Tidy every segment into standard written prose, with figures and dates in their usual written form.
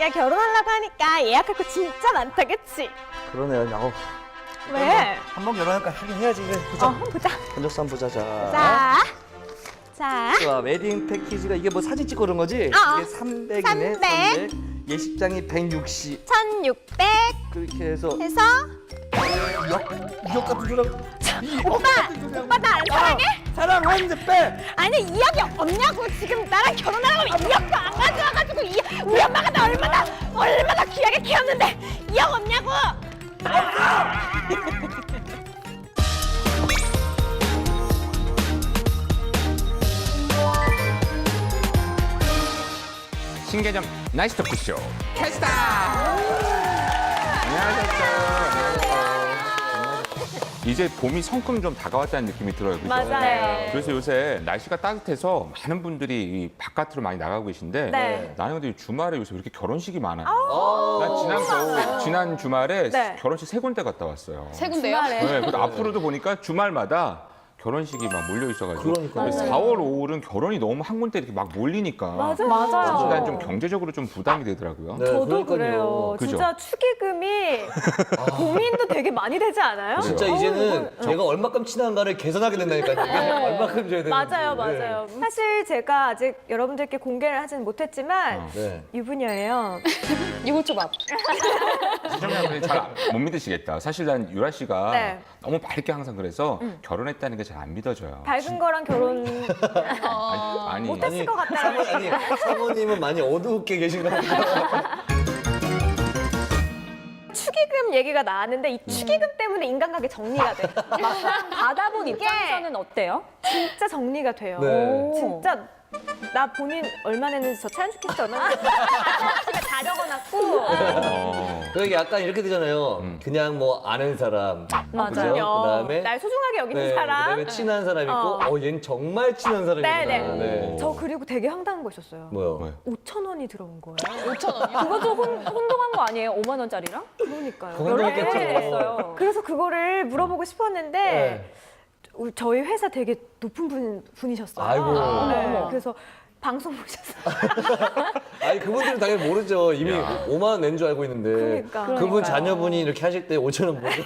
자기가 결혼하려고 하니까 예약할 거 진짜 많다, 그치? 그러네요. 왜? 한번 결혼할까 하긴 해야지. 그래, 보자. 한번 보자. 건적산 보자. 자. 자, 웨딩 패키지가 이게 뭐 사진 찍고 그런 거지? 이게 300이네. 300. 예식장이 160. 1600 그렇게 해서 해서 2억 같은 소리. 오빠 나 안 사랑해? 사랑하는데 빼. 아니 2억이 없냐고. 지금 나랑 결혼하려고 2억도 안 가져와가지고 우리 엄마가 나 얼마나 귀하게 키웠는데 2억 없냐고. 신개념 나이스 토크쇼 캐스터 안녕하셨어요. 이제 봄이 성큼 좀 다가왔다는 느낌이 들어요. 그죠? 맞아요. 그래서 요새 날씨가 따뜻해서 많은 분들이 이 바깥으로 많이 나가고 계신데 네. 나는 근데 주말에 요새 왜 이렇게 결혼식이 많아요. 어. 난 지난 주말에 네. 결혼식 3군데 갔다 왔어요. 세 군데요? 네, 그리고 앞으로도 보니까 주말마다 결혼식이 막 몰려 있어가지고 그러니까요. 4월, 5월은 결혼이 너무 한 군데 이렇게 막 몰리니까 맞아요. 사실 난 좀 경제적으로 좀 부담이 되더라고요. 네, 저도 그러니까요. 그래요. 그죠? 진짜 축의금이 고민도 되게 많이 되지 않아요? 진짜 이제는 제가 얼마큼 친한가를 계산하게 된다니까요. 얼마큼 줘야 되는지. 맞아요. 사실 제가 아직 여러분들께 공개를 하지는 못했지만 네. 유부녀예요. 유부초밥. 시청자분들이 잘 못 믿으시겠다. 사실 난 유라 씨가 네. 너무 밝게 항상 그래서 결혼했다는 게 잘 안 믿어져요. 밝은 거랑 결혼 아니. 못했을 것 같다라고. 사모님은 많이 어둡게 계신 것 같아요. 축의금 얘기가 나왔는데 이 축의금 때문에 인간관계 정리가 돼. 막상 받아본 입장에서는 어때요? 진짜 정리가 돼요. 네. 진짜 나 본인 얼마 내는지 저 차연스키스 얼마 내는지 다 적어놨고. 그게 약간 이렇게 되잖아요. 그냥 뭐 아는 사람. 맞아요. 그죠? 그다음에 날 소중하게 여기는 네, 사람. 그다음에 친한 사람 있고, 얘는 정말 친한 사람이구나. 네네. 저 그리고 되게 황당한 거 있었어요. 뭐요? 5천 원이 들어온 거예요. 5,000원이요? 그것도 혼동한 거 아니에요? 5만 원짜리랑? 그러니까요. 그건 그렇겠죠. 들었어요. 그래서 그거를 물어보고 싶었는데 네. 저희 회사 되게 높은 분이셨어요. 아이고. 네, 그래서 방송 보셨어요. 아니 그분들은 당연히 모르죠. 이미 야. 5만 원 낸 줄 알고 있는데. 그러니까. 그분 그러니까요. 자녀분이 이렇게 하실 때 5천 원 모르죠.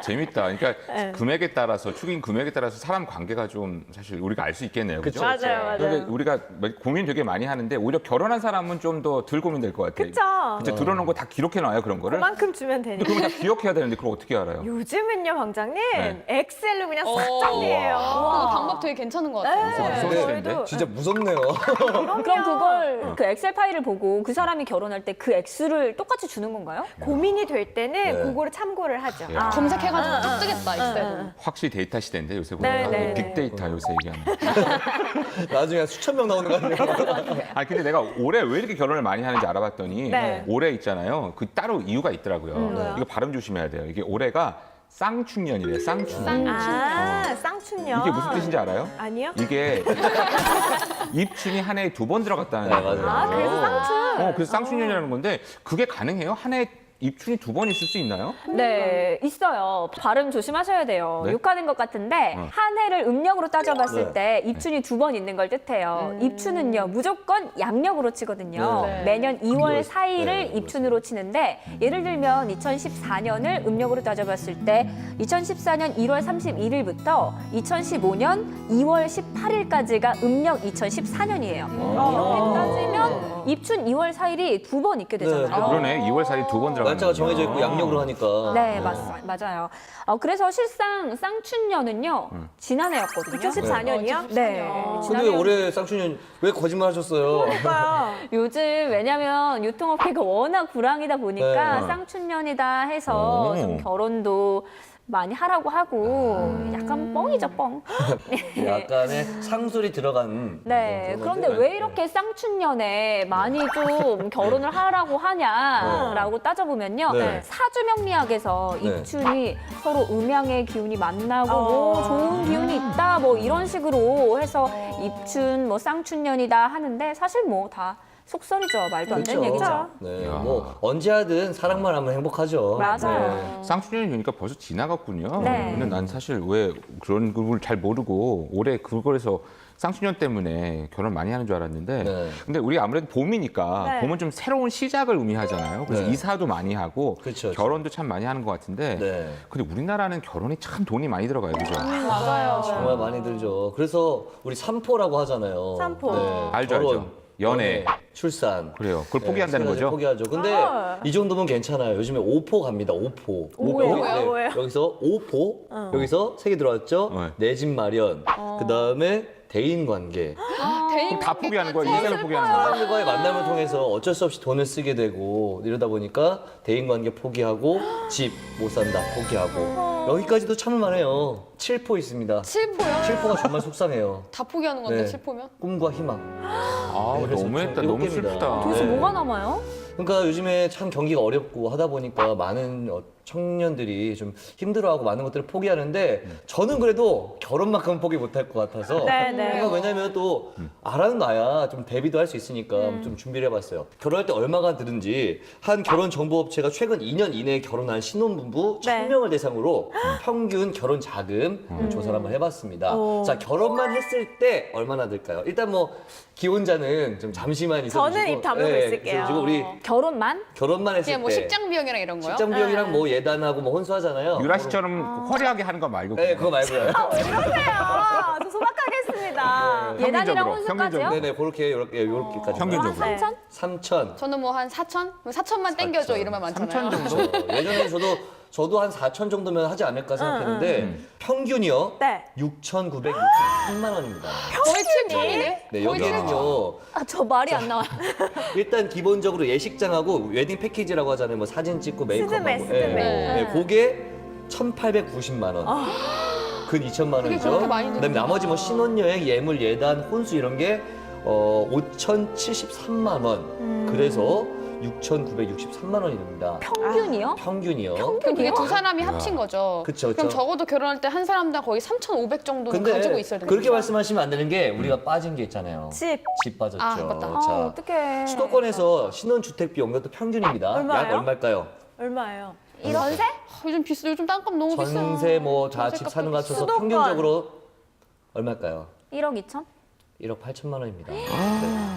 재밌다. 그러니까 네. 금액에 따라서 축의금 금액에 따라서 사람 관계가 좀 사실 우리가 알 수 있겠네요. 그죠? 맞아요. 그러니까 우리가 고민 되게 많이 하는데 오히려 결혼한 사람은 좀 더 덜 고민될 것 같아요. 그쵸. 진짜 들어놓은 거 다 기록해 놔요 그런 거를. 그만큼 주면 되니까. 근데 그걸 다 기억해야 되는데 그걸 어떻게 알아요? 요즘은요, 방장님, 네. 엑셀로 그냥 싹 오. 정리해요. 그거 방법 되게 괜찮은 것 같아요. 무서운 네, 시대인데? 저희도 진짜 무섭네요. 그럼 그걸 그 엑셀 파일을 보고 그 사람이 결혼할 때 그 액수를 똑같이 주는 건가요? 고민이 될 때는 네. 그거를 참고를 하죠. 야. 검색해가지고 쭉 뜨겠다, 익셀로. 확실히 데이터 시대인데 요새 네, 보면 네, 빅데이터 요새 얘기하는. 나중에 수천 명 나오는 거 아니에요? 아니 근데 내가 올해 왜 이렇게 결혼을 많이 하는지 알아봤더니 네. 올해 있잖아요. 그 따로 이유가 있더라고요. 이거 발음 조심해야 돼요. 이게 올해가 쌍춘년이래요. 쌍춘년. 쌍춘년. 이게 무슨 뜻인지 알아요? 아니요. 이게 입춘이 한 해에 2번 들어갔다는 네, 맞아요. 그래서 쌍춘. 그래서 쌍춘년이라는 건데 그게 가능해요? 한 해에 입춘이 2번 있을 수 있나요? 네, 있어요. 발음 조심하셔야 돼요. 네? 욕하는 것 같은데 한 해를 음력으로 따져봤을 네. 때 입춘이 2번 있는 걸 뜻해요. 입춘은요 무조건 양력으로 치거든요. 네. 매년 2월 4일을 네, 입춘으로 치는데 예를 들면 2014년을 음력으로 따져봤을 때 2014년 1월 31일부터 2015년 2월 18일까지가 음력 2014년이에요. 이렇게 따지면 입춘 2월 4일이 2번 있게 되잖아요. 그러네. 2월 4일 2번 들어가는 날짜가 정해져 있고 양력으로 하니까. 네, 맞아요. 그래서 실상 쌍춘년은요, 지난해였거든요. 2014년이요? 네. 근데 왜 올해 쌍춘년 왜 거짓말 하셨어요? 요즘 왜냐면 유통업계가 워낙 불황이다 보니까 네. 쌍춘년이다 해서 좀 결혼도 많이 하라고 하고 약간 뻥이죠, 뻥. 약간의 상술이 들어간. 네. 그런 그런데 건데. 왜 이렇게 쌍춘년에 많이 좀 결혼을 하라고 하냐라고 따져보면요. 네. 사주명리학에서 네. 입춘이 서로 음양의 기운이 만나고 뭐 좋은 기운이 있다 뭐 이런 식으로 해서 입춘 뭐 쌍춘년이다 하는데 사실 뭐 다 속설이죠. 말도 안 되는 그렇죠. 얘기죠. 네, 야. 뭐 언제 하든 사랑만 하면 행복하죠. 맞아요. 쌍수년이 되니까 벌써 지나갔군요. 네. 근데 난 사실 왜 그런 걸 잘 모르고 올해 그거에서 쌍수년 때문에 결혼 많이 하는 줄 알았는데 네. 근데 우리 아무래도 봄이니까 네. 봄은 좀 새로운 시작을 의미하잖아요. 그래서 네. 이사도 많이 하고 그쵸, 그쵸. 결혼도 참 많이 하는 것 같은데 네. 근데 우리나라는 결혼이 참 돈이 많이 들어가요. 그죠? 맞아요. 정말 많이 들죠. 그래서 우리 삼포라고 하잖아요. 삼포. 알죠, 결혼, 알죠. 연애. 출산. 그래요. 그걸 네, 포기한다는 세 가지 거죠? 포기하죠. 근데 아. 이 정도면 괜찮아요. 요즘에 5포 갑니다. 5포. 뭐예요? 여기서 5포. 여기서 3개 들어왔죠. 네. 내 집 마련. 그다음에 대인 관계. 그럼 다 포기하는 거야? 인생을 포기하는 거야? 사람들과의 만남을 통해서 어쩔 수 없이 돈을 쓰게 되고 이러다 보니까 대인 관계 포기하고 집 못 산다 포기하고 여기까지도 참을만 해요. 7포 있습니다. 7포요? 7포가 정말 속상해요. 다 포기하는 건데 네. 7포면? 꿈과 희망. 아, 그래서 너무했다. 좀 너무 일곱 개입니다. 슬프다. 도대체 네. 뭐가 남아요? 그러니까 요즘에 참 경기가 어렵고 하다 보니까 많은 청년들이 좀 힘들어하고 많은 것들을 포기하는데 저는 그래도 결혼만큼은 포기 못할 것 같아서 네, 네. 그러니까 왜냐면 또 알아는 놔야 좀 대비도 할 수 있으니까 좀 준비를 해봤어요. 결혼할 때 얼마가 드는지 한 결혼 정보 업체가 최근 2년 이내에 결혼한 신혼부부 네. 1000명을 대상으로 평균 결혼 자금 조사를 한번 해봤습니다. 오. 자 결혼만 했을 때 얼마나 들까요? 일단 뭐 기혼자는 좀 잠시만 있어주시고 저는 입 다물고 있을게요. 있어주시고 우리 결혼만? 결혼만 했을 그냥 뭐 때 식장 비용이랑 이런 거요? 식장 비용이랑 뭐 예단하고 뭐 혼수하잖아요. 유라 씨처럼 화려하게 하는 거 말고. 네, 그거 말고요. 그러세요. 저 소박하게 했습니다. 예단이랑 평균적으로, 혼수까지요? 네네, 그렇게 요렇게까지. 평균적으로. 네. 3천. 저는 뭐 한 4천? 4천만 땡겨줘 이러면 많잖아요. 3천 정도? 그렇죠. 예전에 저도 한 4천 정도면 하지 않을까 생각했는데 평균이요. 네. 6,963만 원입니다. 거의 7천이네? 네, 거의 7천. 여기는요. 아, 저 말이 안 나와요. 일단 기본적으로 예식장하고 웨딩 패키지라고 하잖아요. 뭐 사진 찍고 메이크업하고. 스드메. 네, 그게 1,890만 원. 근 2천만 그게 원이죠. 그렇게 많이 그다음에 나머지 뭐 신혼여행, 예물, 예단, 혼수 이런 게 5,073만 원. 그래서 6,963만 원이 됩니다. 평균이요? 평균이요. 그럼 그게 두 사람이 합친 거죠. 그쵸, 그럼 그쵸. 적어도 결혼할 때 한 사람당 거의 3,500 정도는 근데 가지고 있어야 되는 그렇게 거죠. 말씀하시면 안 되는 게 우리가 빠진 게 있잖아요. 집. 빠졌죠. 아, 맞다. 아, 자, 어떡해. 수도권에서 신혼주택비 연결도 평균입니다. 얼마예요? 약 얼마일까요? 얼마예요? 전세? 요즘 비싸. 요즘 땅값 너무 비싸. 전세 뭐 다 집 전세값도 사는 거 합쳐서 수도권. 평균적으로 얼마일까요? 1억 2천? 1억 8천만 원입니다. 네.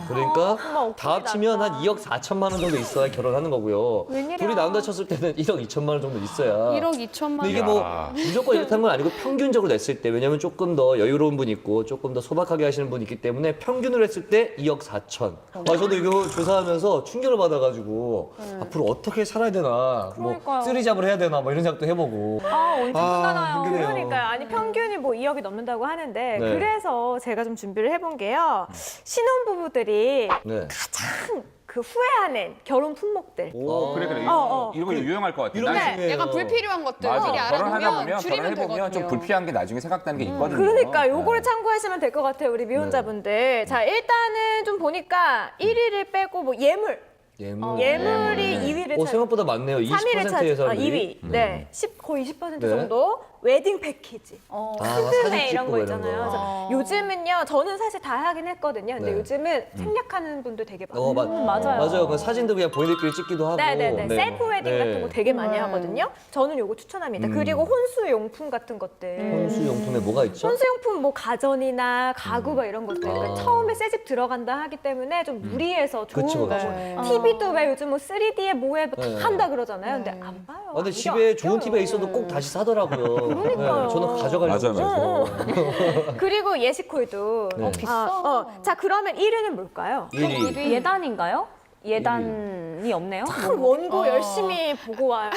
그러니까 어머, 다 합치면 한 2억 4천만 원 정도 있어야 결혼하는 거고요. 웬일이야. 둘이 나온다 쳤을 때는 1억 2천만 원 정도 있어야. 1억 2천만 근데 이게 원. 뭐 야. 무조건 이렇다는 건 아니고 평균적으로 냈을 때 왜냐면 조금 더 여유로운 분 있고 조금 더 소박하게 하시는 분 있기 때문에 평균으로 했을 때 2억 4천. 저도 이거 조사하면서 충격을 받아가지고 앞으로 어떻게 살아야 되나 그러니까요. 뭐 쓰리잡을 해야 되나 뭐 이런 생각도 해보고. 아, 언제 끝나나요? 힘드네요. 그러니까요. 아니 평균이 뭐 2억이 넘는다고 하는데 네. 그래서 제가 좀 준비를 해본 게요. 신혼부부들이 네. 가장 그 후회하는 결혼 품목들. 오, 그래. 어. 이런 거 유용할 것 같아. 이런 난 게 약간 불필요한 것들 맞아. 미리 결혼하다 알아보면 보면 줄이면 결혼해보면 좀 되거든요. 불필요한 게 나중에 생각나는 게 있거든요. 그러니까 네. 요거를 참고하시면 될 것 같아요. 우리 미혼자분들. 자, 일단은 좀 보니까 1위를 빼고 뭐 예물. 예물이 2위를 생각보다 많네요. 3위를 20%의 사람들이. 2위. 네. 거의 20% 네. 정도. 웨딩 패키지. 아, 스드메 사진 이런 찍고 거 이런 있잖아요. 거. 그래서 요즘은요, 저는 사실 다 하긴 했거든요. 근데 네. 요즘은 생략하는 분들 되게 많아요. 맞아요. 맞아요. 그 사진도 그냥 본인들끼리 찍기도 하고. 네네네. 네. 셀프 웨딩 네. 같은 거 되게 많이 하거든요. 저는 요거 추천합니다. 그리고 혼수 용품 같은 것들. 혼수 용품에 뭐가 있죠? 혼수용품 뭐 가전이나 가구 막 이런 것들 그러니까 아. 처음에 새 집 들어간다 하기 때문에 좀 무리해서 좋은 그쵸, 거 그쵸. TV도 왜 요즘 뭐 3D에 뭐에 뭐다 네. 한다 그러잖아요. 근데 안 봐요. 아, 근데 이게 집에 좋은 아껴요. TV가 있어도 꼭 다시 사더라고요. 그러니까요. 저는 가져가려고. 맞아, 맞아. 그리고 예시콜도 네. 비싸. 자 그러면 1위는 뭘까요? 1위. 예단인가요? 예단이 없네요. 참 원고 열심히 보고 와요.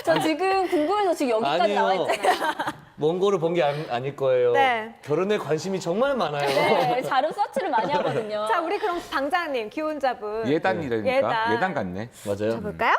저 지금 궁금해서 지금 여기까지 아니요. 나와 있잖아요. 원고를 본 게 아닐 거예요. 네. 결혼에 관심이 정말 많아요. 네, 자료 서치를 많이 하거든요. 자 우리 그럼 방장님 기혼자분 예단이라니까. 예단. 예단 같네. 맞아요. 볼까요?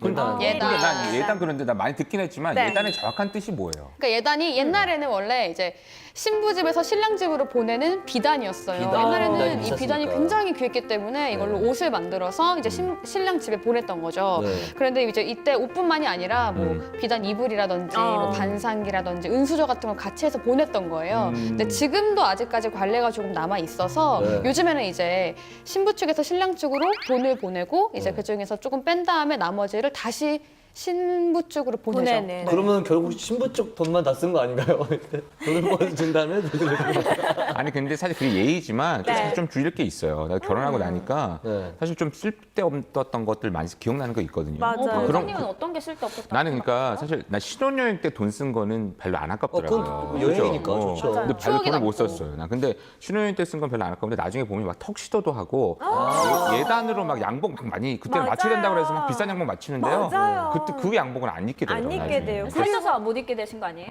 그러니까 예단. 근데 난 예단 그런데 나 많이 듣긴 했지만 네. 예단의 정확한 뜻이 뭐예요? 그러니까 예단이 옛날에는 원래 이제 신부 집에서 신랑 집으로 보내는 비단이었어요. 비단이 옛날에는 이 비쌌으니까. 비단이 굉장히 귀했기 때문에 이걸로 네. 옷을 만들어서 이제 신랑 집에 보냈던 거죠. 네. 그런데 이제 이때 옷뿐만이 아니라 뭐 비단 이불이라든지 뭐 반상기라든지 은수저 같은 걸 같이 해서 보냈던 거예요. 근데 지금도 아직까지 관례가 조금 남아 있어서 네. 요즘에는 이제 신부 측에서 신랑 측으로 돈을 보내고 이제 그 중에서 조금 뺀 다음에 나머지를 다시 신부 쪽으로 보내죠. 보내네. 그러면 결국 신부 쪽 돈만 다 쓴 거 아닌가요? 돈을 모아준 다음에 아니 근데 사실 그게 예의지만 네. 사실 좀 줄일 게 있어요. 나 결혼하고 나니까 네. 사실 좀 쓸데없었던 것들 많이 기억나는 거 있거든요. 맞아요. 그런- 변호사님은 어떤 게 쓸데없었다? 나는 그러니까 사실 나 신혼여행 때 돈 쓴 거는 별로 안 아깝더라고요. 그건 여행이니까 그죠? 좋죠. 근데 별로 추억이 돈을 못 남고. 썼어요. 나 근데 신혼여행 때 쓴 건 별로 안 아까운데 나중에 보면 막 턱시도도 하고 예단으로 막 양복 막 많이 그때는 맞춰야 된다고 그래서 막 비싼 양복 맞추는데요. 맞아요. 그때 그 양복은 안 입게 되더라고요. 안 입게 나중에. 돼요. 살쪄서 못 입게 되신 거 아니에요?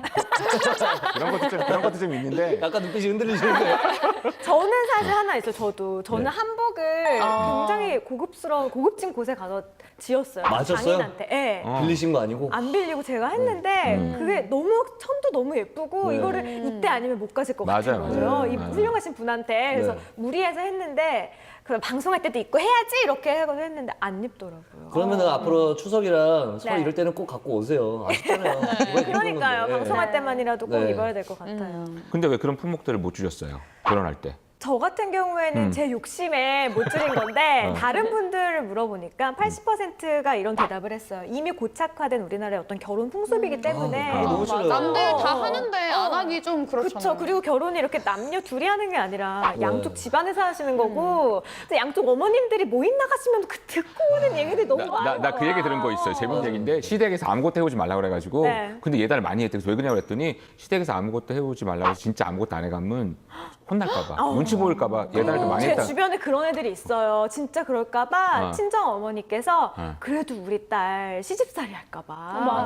그런 것도 좀 있는데 약간 눈빛이 흔들리시는데. 저는 사실 하나 있어요. 저는 네. 한복을 굉장히 고급진 곳에 가서 지었어요. 맞았어요? 장인한테. 예. 빌리신 거 아니고? 안 빌리고 제가 했는데 그게 너무 천도 너무 예쁘고 네. 이거를 이때 아니면 못 가질 것 맞아요, 같은 거예요. 맞아요. 이 맞아요. 훌륭하신 분한테 그래서 네. 무리해서 했는데 그 방송할 때도 입고 해야지 이렇게 해서 했는데 안 입더라고요. 그러면은 앞으로 추석이랑 설 네. 이럴 때는 꼭 갖고 오세요. 아쉽잖아요. 이거 입는 그러니까요. 건데. 방송할 때만이라도 꼭 네. 입어야 될 것 같아요. 근데 왜 그런 품목들을 못 주셨어요? 결혼할 때. 저 같은 경우에는 제 욕심에 못 줄인 건데 다른 분들을 물어보니까 80%가 이런 대답을 했어요. 이미 고착화된 우리나라의 어떤 결혼 풍습이기 때문에 너무 싫어요. 남들 다 하는데 안 하기 좀 그렇잖아요. 그렇죠. 그리고 결혼이 이렇게 남녀 둘이 하는 게 아니라 양쪽 집안에서 하시는 거고 근데 양쪽 어머님들이 모임 나가시면 그 듣고 오는 얘기들이 너무 많아요. 나 그 얘기 들은 거 있어요. 재밌는 얘기인데 시댁에서 아무것도 해보지 말라고 그래가지고 네. 근데 예단을 많이 했대. 그래서 왜 그러냐고 그랬더니 시댁에서 아무것도 해보지 말라고 해서 진짜 아무것도 안 해가면 혼날까 봐. 눈치 보일까 봐 예단을 좀 많이 제 했다. 주변에 그런 애들이 있어요. 진짜 그럴까 봐 친정 어머니께서 어. 그래도 우리 딸 시집살이 할까 봐.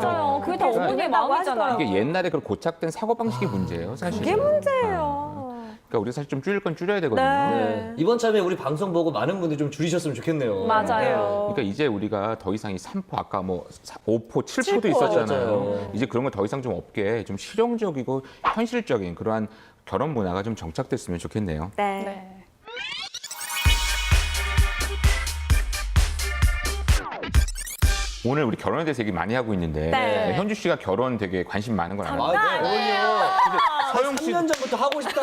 맞아요. 그게 다 그렇게 어머니의 준비한다고 마음이잖아요. 하시더라고요. 이게 옛날에 그 고착된 사고방식이 문제예요, 사실. 그게 문제예요. 그러니까 우리 사실 좀 줄일 건 줄여야 되거든요. 네. 이번 참에 우리 방송 보고 많은 분들이 좀 줄이셨으면 좋겠네요. 맞아요. 그러니까 이제 우리가 더 이상 이 3포 아까 뭐 5포, 7포도 7포. 있었잖아요. 맞아요. 이제 그런 거 더 이상 좀 없게 좀 실용적이고 현실적인 그러한 결혼 문화가 좀 정착됐으면 좋겠네요. 네. 네. 오늘 우리 결혼에 대해서 얘기 많이 하고 있는데 네. 현주 씨가 결혼 되게 관심 많은 건 알아요. 아, 네. 서영 씨 3년 전부터 하고 싶다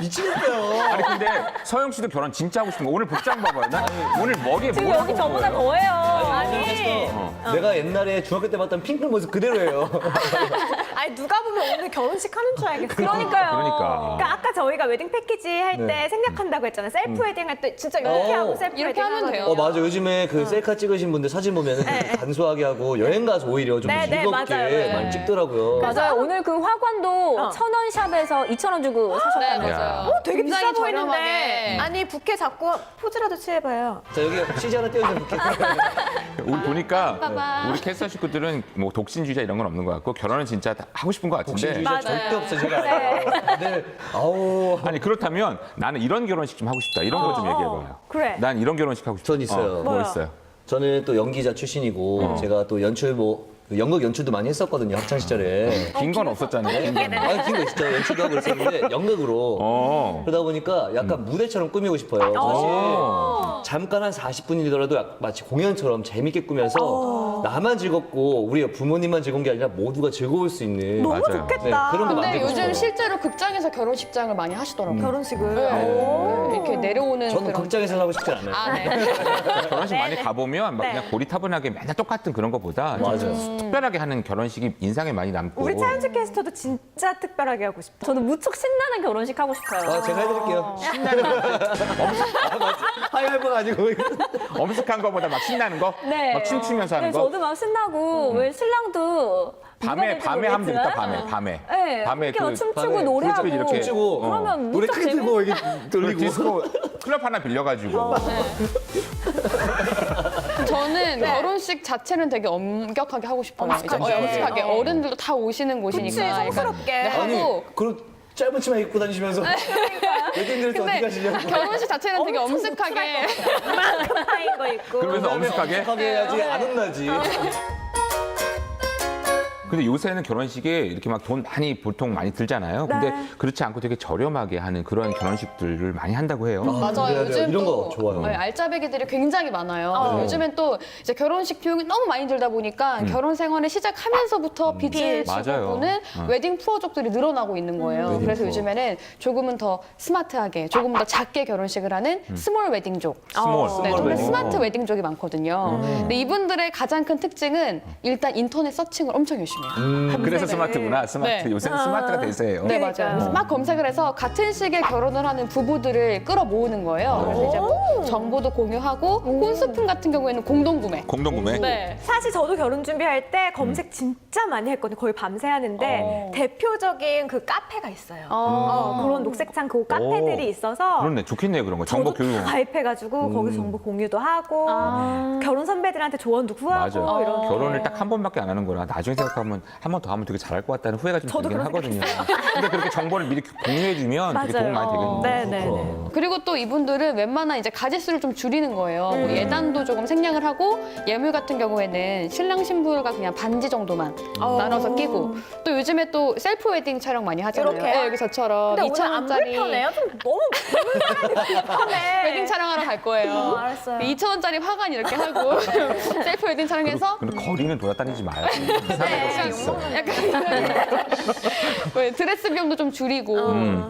미치겠어요. 아니 근데 서영 씨도 결혼 진짜 하고 싶은 거 오늘 복장 봐봐요. 난 오늘 머리에 지금 뭘 여기 하고 저보다 온 거예요? 더해요. 아니, 내가 옛날에 중학교 때 봤던 핑크 모습 그대로예요. 아니 누가 보면 오늘 결혼식 하는 줄 알겠어요. 그러니까요. 그러니까. 그러니까 아까 저희가 웨딩 패키지 할 때 네. 생략한다고 했잖아요. 셀프 웨딩 할 때 진짜 이렇게 하고 셀프 이렇게 웨딩 하면 하거든요. 돼요. 맞아. 요즘에 그 셀카 찍으신 분들 사진 보면은 간소하게 하고 여행 가서 오히려 좀 네, 네, 즐겁게 맞아요. 많이 찍더라고요. 맞아요. 오늘 그 화관도 어. 1,000원 샵에서 2,000원 주고 네, 사셨다면서요. 맞아요. 되게 비싸 굉장히 보이는데 저렴하게. 아니 부케 잡고 포즈라도 취해봐요. 자 여기 CG 하나 띄워주세요. 우리 보니까 빠밤. 우리 캐스터 식구들은 뭐 독신주의자 이런 건 없는 것 같고 결혼은 진짜 다 하고 싶은 것 같은데 독신주의자 절대 없어요. 제가 알아요. 네. 아우. 아니 그렇다면 나는 이런 결혼식 좀 하고 싶다 이런 거 좀 얘기해봐요. 그래. 난 이런 결혼식 하고 싶다. 전 있어요. 뭐 뭐요? 있어요? 저는 또 연기자 출신이고 제가 또 연출 연극 연출도 많이 했었거든요 학창 시절에. 긴 건 없었잖아요. 긴 건. 아니 긴거 있죠. 연출도 하고 그랬었는데 연극으로. 어. 그러다 보니까 약간 무대처럼 꾸미고 싶어요. 사실 잠깐 한 40분이더라도 마치 공연처럼 재밌게 꾸며서 나만 즐겁고 우리 부모님만 즐거운 게 아니라 모두가 즐거울 수 있는 너무 맞아요. 좋겠다. 네, 그런 거 근데 만들고 요즘 싶어요. 실제로 극장에서 결혼식장을 많이 하시더라고요. 결혼식을. 네. 오. 이렇게 내려오는 저는 그런. 극장에서 하고 싶지 않아요. 아, 네. 결혼식 많이 가보면 막 네. 그냥 고리타분하게 맨날 똑같은 그런 거보다 좀 맞아요. 특별하게 하는 결혼식이 인상에 많이 남고. 우리 차현주 캐스터도 진짜 특별하게 하고 싶어. 저는 무척 신나는 결혼식 하고 싶어요. 아, 제가 해드릴게요. 하이할바가 아니고. 엄숙한 거보다 막 신나는 거? 네. 막 춤추면서 하는 네, 거? 저도 막 신나고 왜 신랑도 밤에 누가 하면 될지 되겠다. 모르겠지만 밤에. 네, 밤에 이렇게 막 그 춤추고 밤에 노래하고 그렇지, 이렇게. 치고 그러면 노래 무척 크게 들고 이게 그 돌리고. 디스코 클럽 하나 빌려가지고. 저는 결혼식 자체는 되게 엄격하게 하고 싶어요. 엄숙하게. 이제 엄숙하게. 어른들도 다 오시는 곳이니까. 그치, 약간 성스럽게. 네, 아니 하고 그럼 짧은 치마 입고 다니시면서 웨딩드레스 어디 근데 가시냐고. 결혼식 자체는 되게 엄숙하게 이만큼 파인 거 있고. 그러면서 엄숙하게. 하게 해야지 안 혼나지. 근데 요새는 결혼식에 이렇게 막 돈 많이 보통 많이 들잖아요. 근데 네. 그렇지 않고 되게 저렴하게 하는 그런 결혼식들을 많이 한다고 해요. 맞아요. 그래야 돼요. 요즘 이런 또 거 좋아요. 네, 알짜배기들이 굉장히 많아요. 요즘엔 또 이제 결혼식 비용이 너무 많이 들다 보니까 결혼 생활을 시작하면서부터 빚을 지고 맞아요. 보는 웨딩 푸어족들이 늘어나고 있는 거예요. 웨딩 그래서 푸어. 요즘에는 조금은 더 스마트하게, 조금 더 작게 결혼식을 하는 스몰 웨딩족. 스몰. 네, 정말 웨딩. 스마트 웨딩족이 많거든요. 근데 이분들의 가장 큰 특징은 일단 인터넷 서칭을 엄청 열심히 해요. 그래서 스마트구나. 스마트. 네. 요새는 스마트가 대세예요. 네, 맞아요. 그래서 막 검색을 해서 같은 시기에 결혼을 하는 부부들을 끌어모으는 거예요. 그래서 이제 뭐 정보도 공유하고 혼수품 같은 경우에는 공동구매. 공동구매. 네. 사실 저도 결혼 준비할 때 검색 진짜 많이 했거든요. 거의 밤새 하는데 대표적인 그 카페가 있어요. 그런 녹색창 그 카페들이 있어서 그렇네. 좋겠네요. 그런 거. 정보 저도 교육. 다 가입해가지고 거기서 정보 공유도 하고 결혼 선배들한테 조언도 구하고 맞아요. 이런. 결혼을 딱 한 번밖에 안 하는 거라 나중에 생각하면 한 번 더 하면 되게 잘할 것 같다는 후회가 좀 저도 들긴 그런 하거든요. 근데 그렇게 정보를 미리 공유해주면 되게 도움 많이 되거든요. 네네네. 그리고 또 이분들은 웬만한 이제 가짓수를 좀 줄이는 거예요. 뭐 예단도 조금 생략을 하고 예물 같은 경우에는 신랑 신부가 그냥 반지 정도만 나눠서 끼고 또 요즘에 또 셀프 웨딩 촬영 많이 하잖아요. 이렇게요? 네, 여기 저처럼 근데 오늘 안 2,000원짜리 불편해요? 좀 너무 보는 사람이 불편해. 웨딩 촬영하러 갈 거예요. 알았어요. 2,000원짜리 화관 이렇게 하고 셀프 웨딩 촬영해서 근데 거리는 돌아다니지 마요. 이상한 곳이 있어. 약간 왜 드레스 비용도 좀 줄이고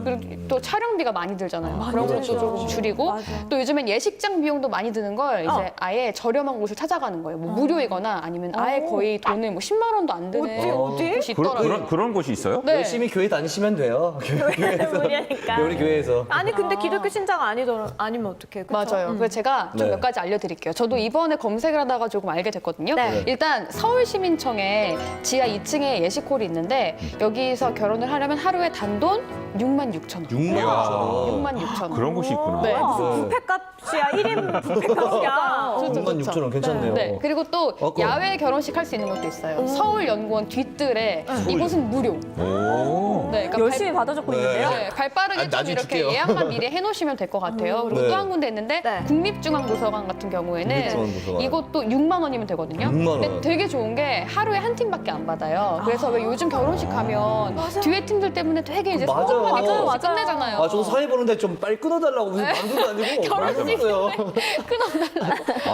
그리고 또 촬영비가 많이 들잖아요. 그런 것도 그렇죠. 조금 줄이고 맞아. 또 요즘엔 예식장 비용도 많이 드는 걸 이제 아예 저렴한 곳을 찾아가는 거예요. 뭐 무료이거나 아니면 아예 거의 돈을 뭐 10만 원도 안 드는 어디? 곳이 있더라고요. 그런 곳이 있어요? 네. 열심히 교회 다니시면 돼요. 교회에서. 무리하니까. 우리 교회에서. 아니 근데 기독교 신자가 아니면 어떡해? 그쵸? 맞아요. 그래서 제가 좀 네. 몇 가지 알려드릴게요. 저도 이번에 검색을 하다가 조금 알게 됐거든요. 네. 일단 서울시민청에 지하 2층에 예식홀이 있는데 여기서 결혼을 하려면 하루에 단돈 66,000원. 66,000원. 그런 곳이 있구나. 네. 무슨 뷔페값이야? 1인 뷔페값이야. 66,000원 괜찮네요. 네. 그리고 또 그럼. 야외 결혼식 할 수 있는 것도 있어요. 서울연구원 뒤뜰에 이곳은 무료. 오. 네, 그러니까 열심히 받아 적고 있는데요. 네, 발빠르게 아, 좀 나중에 이렇게 줄게요. 예약만 미리 해놓으시면 될 것 같아요. 그리고 네. 또 한 군데 있는데 네. 국립중앙도서관 같은 경우에는 국립중앙도서관. 이것도 6만 원이면 되거든요. 6만 원. 근데 되게 좋은 게 하루에 한 팀밖에 안 받아요. 그래서 왜 요즘 결혼식 가면 뒤에 팀들 때문에 되게 이제 맞아요. 소원하게 맞아요. 결혼식 끝내잖아요. 아, 저도 사회 보는데 좀 빨리 끊어달라고 무슨 방송도 아니고 결혼식 끊었어요.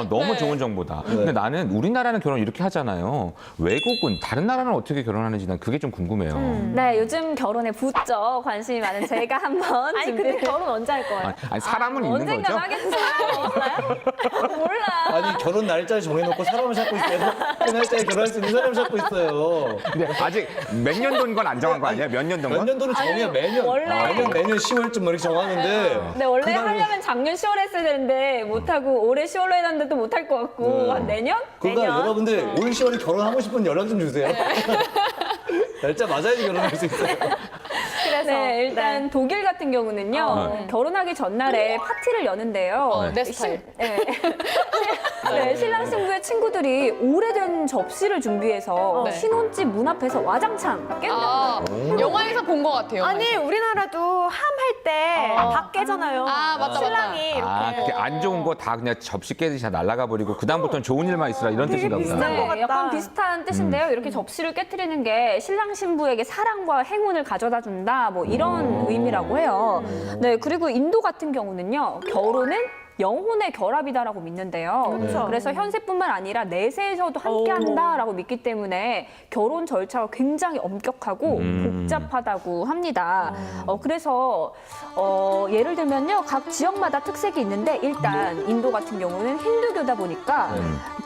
너무 좋은 정보다. 근데 나는 우리나라는 결혼 이렇게 하잖아요. 외국은 다른 나라는 어떻게 결혼하는지 난 그게 좀 궁금해요. 네, 요즘 결혼에 부쩍 관심이 많은 제가 한번 아니 근데 준비를 결혼 언제 할 거예요? 아니 사람은 있는 언젠가 거죠? 하겠는 사람이 있어요? 몰라. 아니 결혼 날짜를 정해놓고 사람을 찾고 있어요. 그 날짜에 결혼할 수 있는 사람을 찾고 있어요. 근데 아직 몇 년도인 건 안 정한 거 아니에요? 몇 년 된 몇 건? 년도는 정해야 매년. 원래- 매년 10월쯤 뭐 이렇게 정하는데. 근데 원래 그날은- 하려면 작년 10월에 했어야 되는데 못하고 올해 10월로 해놨는데도 못할 것 같고 한 내년? 그러니까 내년? 여러분들 올 10월에 결혼하고 싶은 연락 좀 주세요. 날짜 맞아야지 결혼할 수 있어요. 그래서 네, 일단 독일 같은 경우는요. 결혼하기 전날에 파티를 여는데요. 내 스타일. 네. 네, 신랑 신부의 친구들이 오래된 접시를 준비해서 네. 신혼집 문 앞에서 와장창 깬다. 아, 영화에서 본 것 같아요. 아니 우리나라도 함 할 때 밥 깨잖아요. 아, 맞다, 신랑이 이렇게. 그게 안 좋은 거 다 그냥 접시 깨듯이 다 날아가 버리고 그 다음부터는 좋은 일만 있으라 이런 뜻인가 보다. 비슷한 것 같다. 약간 비슷한 뜻인데요. 이렇게 접시를 깨뜨리는 게 신랑 신부에게 사랑과 행운을 가져다 준다. 뭐 이런 의미라고 해요. 네, 그리고 인도 같은 경우는요. 결혼은 영혼의 결합이다라고 믿는데요. 그렇죠. 그래서 현세뿐만 아니라 내세에서도 함께한다라고 믿기 때문에 결혼 절차가 굉장히 엄격하고 복잡하다고 합니다. 그래서 예를 들면요, 각 지역마다 특색이 있는데 일단 인도 같은 경우는 힌두교다 보니까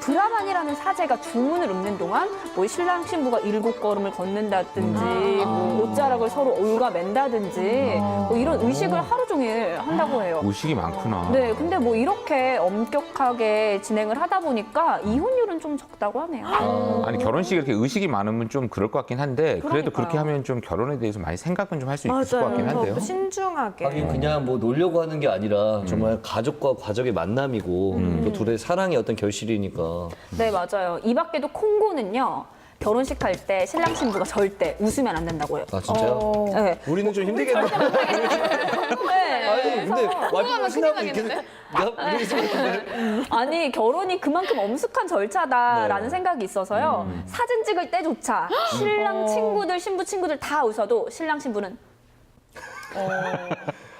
브라만이라는 사제가 주문을 읊는 동안 뭐 신랑 신부가 7걸음을 걷는다든지 뭐 옷자락을 서로 올가맨다든지 뭐 이런 의식을 하루 종일 한다고 해요. 의식이 많구나. 네, 근데 뭐 이렇게 엄격하게 진행을 하다 보니까 이혼율은 좀 적다고 하네요. 아니 결혼식에 이렇게 의식이 많으면 좀 그럴 것 같긴 한데 그래도 그러니까요. 그렇게 하면 좀 결혼에 대해서 많이 생각은 좀 할 수 있을 것 같긴 맞아요. 한데요. 더 신중하게. 하긴 그냥 뭐 놀려고 하는 게 아니라 정말 가족과 가족의 만남이고 또 둘의 사랑의 어떤 결실이니까. 네, 맞아요. 이 밖에도 콩고는요. 결혼식 할 때 신랑 신부가 절대 웃으면 안 된다고요. 아 진짜요? 네. 우리는 좀 힘들겠네. 네. 아니 근데 와이프가 신나고 이렇게 우리 있으면 아니 결혼이 그만큼 엄숙한 절차다라는 네. 생각이 있어서요. 사진 찍을 때조차 신랑 친구들, 신부 친구들 다 웃어도 신랑 신부는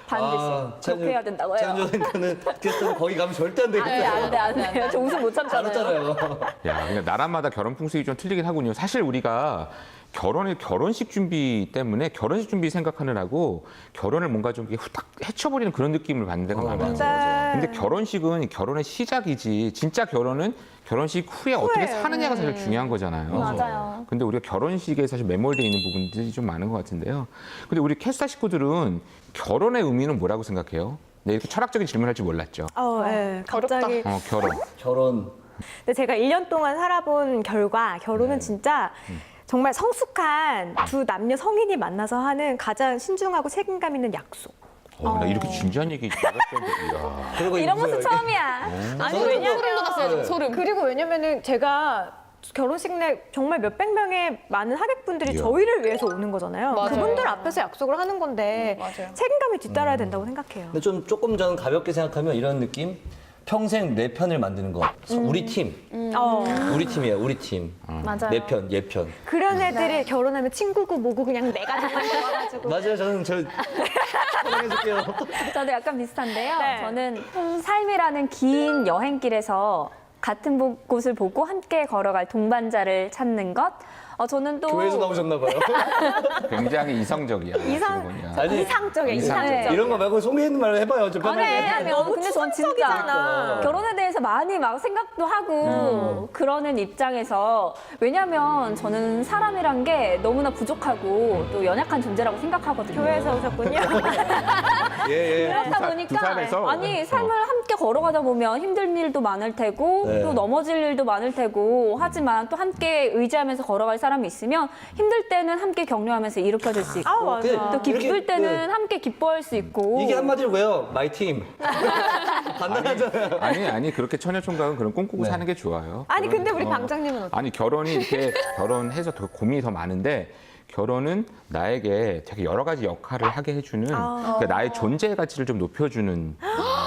반드시 그렇게 해야 된다고 해요. 찬조는 게스트는 거기 가면 절대 안 되겠어요. 안 돼. 저 웃음 못 참잖아요. 알았잖아요. 야, 그러니까 나라마다 결혼 풍습이 좀 틀리긴 하군요. 사실 우리가 결혼식 준비 때문에 결혼식 준비 생각하느라고 결혼을 뭔가 좀 이렇게 후딱 헤쳐버리는 그런 느낌을 받는 데가 많아요. 네. 근데 결혼식은 결혼의 시작이지 진짜 결혼은 결혼식 후에 어떻게 사느냐가 사실 중요한 거잖아요. 맞아요. 근데 우리가 결혼식에 사실 매몰되어 있는 부분들이 좀 많은 것 같은데요. 근데 우리 캐스타 식구들은 결혼의 의미는 뭐라고 생각해요? 네, 이렇게 철학적인 질문을 할 줄 몰랐죠. 네. 갑자기. 결혼. 결혼. 근데 제가 1년 동안 살아본 결과 결혼은 진짜 정말 성숙한 두 남녀 성인이 만나서 하는 가장 신중하고 책임감 있는 약속. 나 이렇게 진지한 얘기 나갔던데. 그리고 이런 무슨- 모습 처음이야. 아니 저는- 왜냐면 소름 돋았어요, 소름. 그리고 왜냐면은 제가 결혼식 날 정말 몇백 명의 많은 하객분들이 이야. 저희를 위해서 오는 거잖아요. 맞아요. 그분들 앞에서 약속을 하는 건데 맞아요. 책임감이 뒤따라야 된다고 생각해요. 근데 좀 조금 저는 가볍게 생각하면 이런 느낌? 평생 내 편을 만드는 것. 우리 팀. 우리 팀이에요, 우리 팀. 맞아요. 내 편, 얘 편. 그런 애들이 결혼하면 친구고 뭐고 그냥 내가 다 좋아가지고. 맞아요, 저는 사랑해줄게요. 저도 약간 비슷한데요. 네. 저는 삶이라는 긴 여행길에서 같은 곳을 보고 함께 걸어갈 동반자를 찾는 것. 저는 또 교회에서 나오셨나 봐요. 굉장히 이성적이야. 이상- 그러니까. 아니, 이상적이야, 이상적. 이상적. 이런 거 말고 소개했는 말을 해봐요. 좀 편하게. 왜냐면 근데 전 진짜 추상적이잖아. 결혼에 대해서 많이 막 생각도 하고 그러는 입장에서 왜냐면 저는 사람이란 게 너무나 부족하고 또 연약한 존재라고 생각하거든요. 교회에서 오셨군요. 예, 예. 그렇다 보니까 두산에서? 아니 삶을 함께 걸어가다 보면 힘든 일도 많을 테고 네. 또 넘어질 일도 많을 테고 하지만 또 함께 의지하면서 걸어갈 사람이 있으면 힘들 때는 함께 격려하면서 일으켜줄 수 있고 아, 맞아. 또 기쁠 이렇게, 때는 함께 기뻐할 수 있고 이게 한마디로 뭐예요? 마이 팀. 간단하잖아요. 아니 그렇게 처녀총각은 그런 꿈꾸고 네. 사는 게 좋아요. 아니 근데 우리 결혼- 방장님은 어때요? 아니 결혼이 이렇게 결혼해서 더 고민이 더 많은데 결혼은 나에게 되게 여러 가지 역할을 하게 해주는 그러니까 나의 존재 가치를 좀 높여주는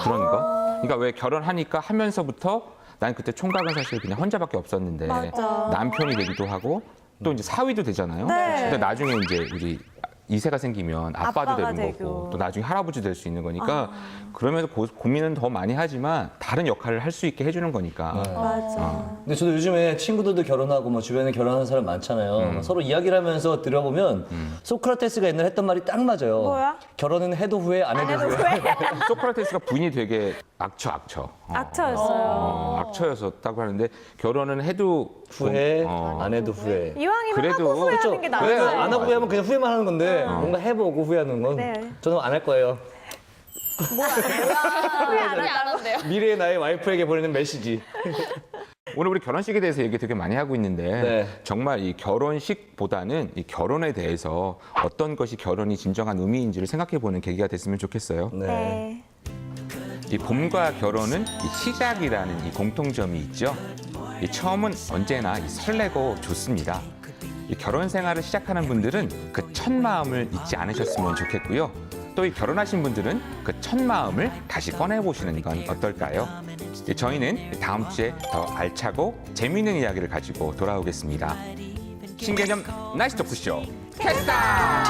그런 거. 그러니까 왜 결혼하니까 하면서부터 난 그때 총각은 사실 그냥 혼자밖에 없었는데 맞아. 남편이 되기도 하고 또 이제 사위도 되잖아요. 네. 근데 나중에 이제 우리 이세가 생기면 아빠도 아빠가 되는 되고. 거고 또 나중에 할아버지 될 수 있는 거니까 그러면서 고민은 더 많이 하지만 다른 역할을 할 수 있게 해주는 거니까. 맞아. 근데 저도 요즘에 친구들도 결혼하고 뭐 주변에 결혼하는 사람 많잖아요. 서로 이야기를 하면서 들어보면 소크라테스가 옛날에 했던 말이 딱 맞아요. 뭐야? 결혼은 해도 후회, 안 해도 후회. 소크라테스가 부인이 되게 악처. 악처였어요. 악처였었다고 하는데 결혼은 해도 후회, 어. 안 해도 후회. 이왕이면 그래도- 하고 후회하는 게 그래, 낫죠. 안 하고 후회하면 그냥 후회만 하는 건데 뭔가 해보고 후회하는 건 네. 저는 안 할 거예요. 후회 안 안 한대요. 미래의 나의 와이프에게 보내는 메시지. 오늘 우리 결혼식에 대해서 얘기 되게 많이 하고 있는데 네. 정말 이 결혼식보다는 이 결혼에 대해서 어떤 것이 결혼이 진정한 의미인지를 생각해보는 계기가 됐으면 좋겠어요. 네. 이 봄과 결혼은 이 시작이라는 이 공통점이 있죠. 이 처음은 언제나 이 설레고 좋습니다. 이 결혼 생활을 시작하는 분들은 그 첫 마음을 잊지 않으셨으면 좋겠고요. 또 이 결혼하신 분들은 그 첫 마음을 다시 꺼내보시는 건 어떨까요? 저희는 다음 주에 더 알차고 재미있는 이야기를 가지고 돌아오겠습니다. 신개념 나이스 토크쇼 캐스타!